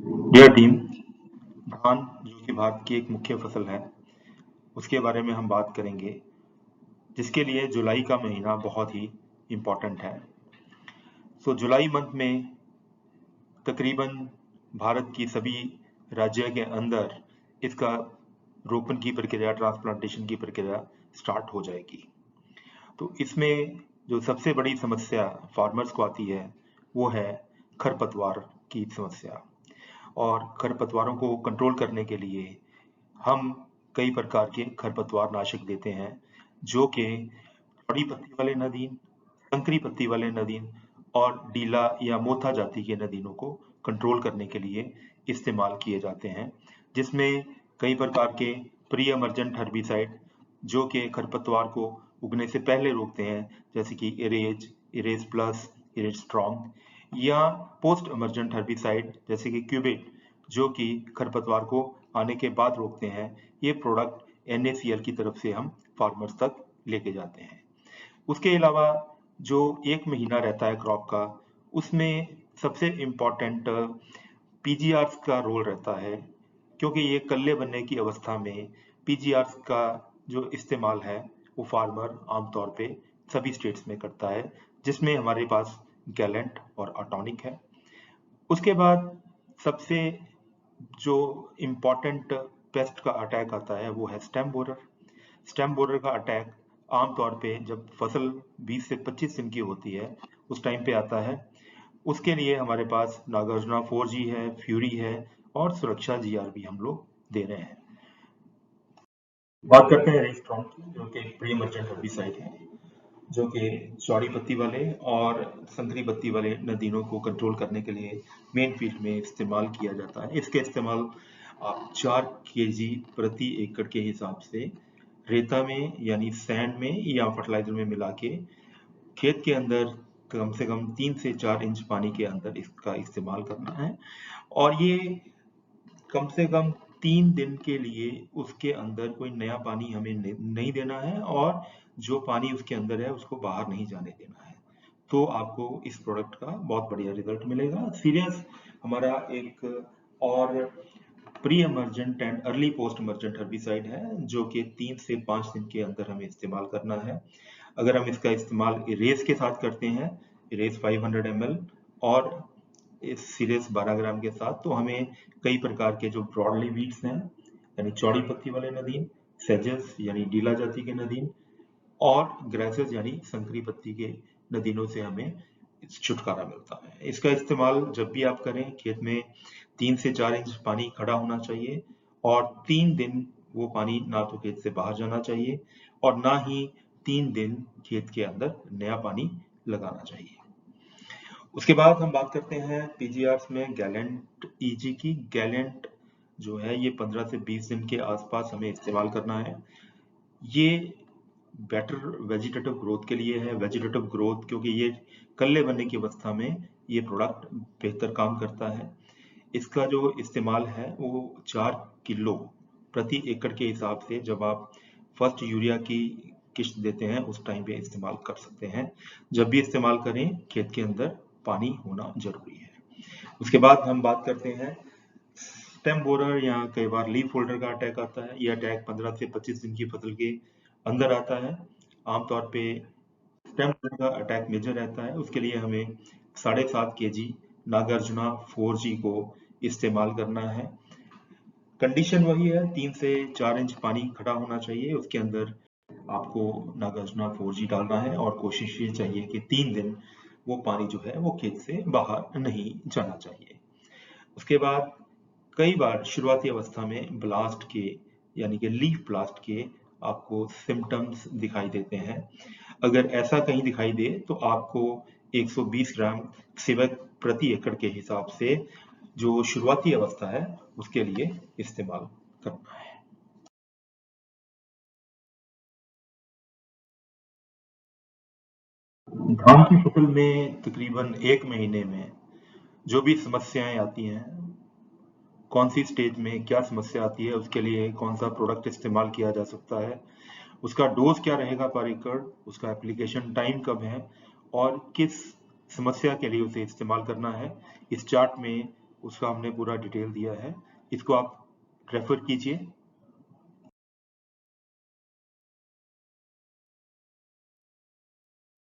Dear team, धान जो कि भारत की एक मुख्य फसल है, उसके बारे में हम बात करेंगे, जिसके लिए जुलाई का महीना बहुत ही इम्पोर्टेंट है। जुलाई मंथ में तकरीबन भारत की सभी राज्य के अंदर इसका रोपण की प्रक्रिया, ट्रांसप्लांटेशन की प्रक्रिया स्टार्ट हो जाएगी। तो इसमें जो सबसे बड़ी समस्या फार्मर्स को आती है, वो है खरपतवार की समस्या। और खरपतवारों को कंट्रोल करने के लिए हम कई प्रकार के खरपतवार नाशक देते हैं, जो कि चौड़ी पत्ती वाले नदीन, संकरी पत्ती वाले नदीन और डीला या मोथा जाति के नदीनों को कंट्रोल करने के लिए इस्तेमाल किए जाते हैं, जिसमें कई प्रकार के प्री एमर्जेंट हर्बिसाइड जो कि खरपतवार को उगने से पहले रोकते हैं, जैसे कि erase, erase plus, erase strong, या पोस्ट एमर्जेंट हर्बिसाइड जैसे कि क्यूबेट जो कि खरपतवार को आने के बाद रोकते हैं। ये प्रोडक्ट NACL की तरफ से हम फार्मर्स तक लेके जाते हैं। उसके अलावा जो एक महीना रहता है क्रॉप का, उसमें सबसे इम्पॉर्टेंट PGRs का रोल रहता है, क्योंकि ये कल्ले बनने की अवस्था में PGRs का जो इस्तेमाल है वो फार्मर आमतौर पे सभी स्टेट्स में करता है, जिसमें हमारे पास गैलेंट और अटॉनिक है। उसके बाद सबसे जो इम्पोर्टेंट पेस्ट का अटैक आता है वो है स्टेम बोरर। स्टेम बोरर का अटैक आमतौर पे जब फसल 20 से 25 दिन की होती है उस टाइम पे आता है। उसके लिए हमारे पास नागार्जुना 4G है, फ्यूरी है और सुरक्षा GR भी हम लोग दे रहे हैं। बात करते हैं रेस्ट्रॉन की, जो कि एक प्री इमर्जेंट हर्बिसाइड है, जो कि चौड़ी पत्ती वाले और संकरी पत्ती वाले नदीनों को कंट्रोल करने के लिए मेन फील्ड में इस्तेमाल किया जाता है। इसके इस्तेमाल आप 4 kg प्रति एकड़ के हिसाब से रेता में यानी सैंड में या फर्टिलाइजर में मिला के खेत के अंदर कम से कम 3 से 4 इंच पानी के अंदर इसका इस्तेमाल करना है। और ये कम से कम 3 दिन के लिए उसके अंदर कोई नया पानी हमें नहीं देना है, और जो पानी उसके अंदर है उसको बाहर नहीं जाने देना है। तो आपको इस प्रोडक्ट का बहुत बढ़िया रिजल्ट मिलेगा। सीरियस हमारा एक और pre emergent and early post emergent herbicide है, जो कि 3 से 5 दिन के अंदर हमें इस्तेमाल करना है। अगर हम इसका इस्तेमाल इरेज के साथ करते हैं, इरेज 500 ml और इस सीरीज 12 ग्राम के साथ, तो हमें कई प्रकार के जो ब्रॉडली वीड्स हैं यानी चौड़ी पत्ती वाले नदीन, सेजेस यानी डीला जाति के नदीन और ग्रेसेस यानी संकरी पत्ती के नदीनों से हमें छुटकारा मिलता है। इसका इस्तेमाल जब भी आप करें, खेत में 3 से 4 इंच पानी खड़ा होना चाहिए और 3 दिन वो पानी ना तो खेत से बाहर जाना चाहिए और ना ही 3 दिन खेत के अंदर नया पानी लगाना चाहिए। उसके बाद हम बात करते हैं PGRs में गैलेंट EG की। गैलेंट जो है ये 15 से 20 दिन के आसपास हमें इस्तेमाल करना है। ये बेटर वेजिटेटिव ग्रोथ के लिए है। वेजिटेटिव ग्रोथ क्योंकि ये कल्ले बनने की अवस्था में ये प्रोडक्ट बेहतर काम करता है। इसका जो इस्तेमाल है वो 4 किलो प्रति एकड़ के हिसाब से जब आप फर्स्ट यूरिया की किश्त देते हैं उस टाइम पे इस्तेमाल कर सकते हैं। जब भी इस्तेमाल करें खेत के अंदर पानी होना जरूरी है। उसके बाद हम बात करते हैं स्टेम बोरर या कई बार लीफ होल्डर का अटैक आता है। यह अटैक 15 से 25 दिन की फसल के अंदर आता है। आमतौर पे स्टेम बोरर का अटैक मेजर रहता है, उसके लिए हमें 7.5 kg नागार्जुना 4G को इस्तेमाल करना है। कंडीशन वही है, 3 से 4 इंच पानी खड़ा होना चाहिए, उसके अंदर आपको नागार्जुना 4G डालना है और कोशिश ये चाहिए कि 3 दिन वो पानी जो है वो खेत से बाहर नहीं जाना चाहिए। उसके बाद कई बार शुरुआती अवस्था में ब्लास्ट के यानी कि लीफ ब्लास्ट के आपको सिम्टम्स दिखाई देते हैं। अगर ऐसा कहीं दिखाई दे तो आपको 120 ग्राम सेवक प्रति एकड़ के हिसाब से जो शुरुआती अवस्था है उसके लिए इस्तेमाल करना है। धान की फसल में तकरीबन 1 महीने में जो भी समस्याएं आती हैं, कौन सी स्टेज में क्या समस्या आती है, उसके लिए कौन सा प्रोडक्ट इस्तेमाल किया जा सकता है, उसका डोज क्या रहेगा पर एकड़, उसका एप्लीकेशन टाइम कब है और किस समस्या के लिए उसे इस्तेमाल करना है, इस चार्ट में उसका हमने पूरा डिटेल दिया है, इसको आप रेफर कीजिए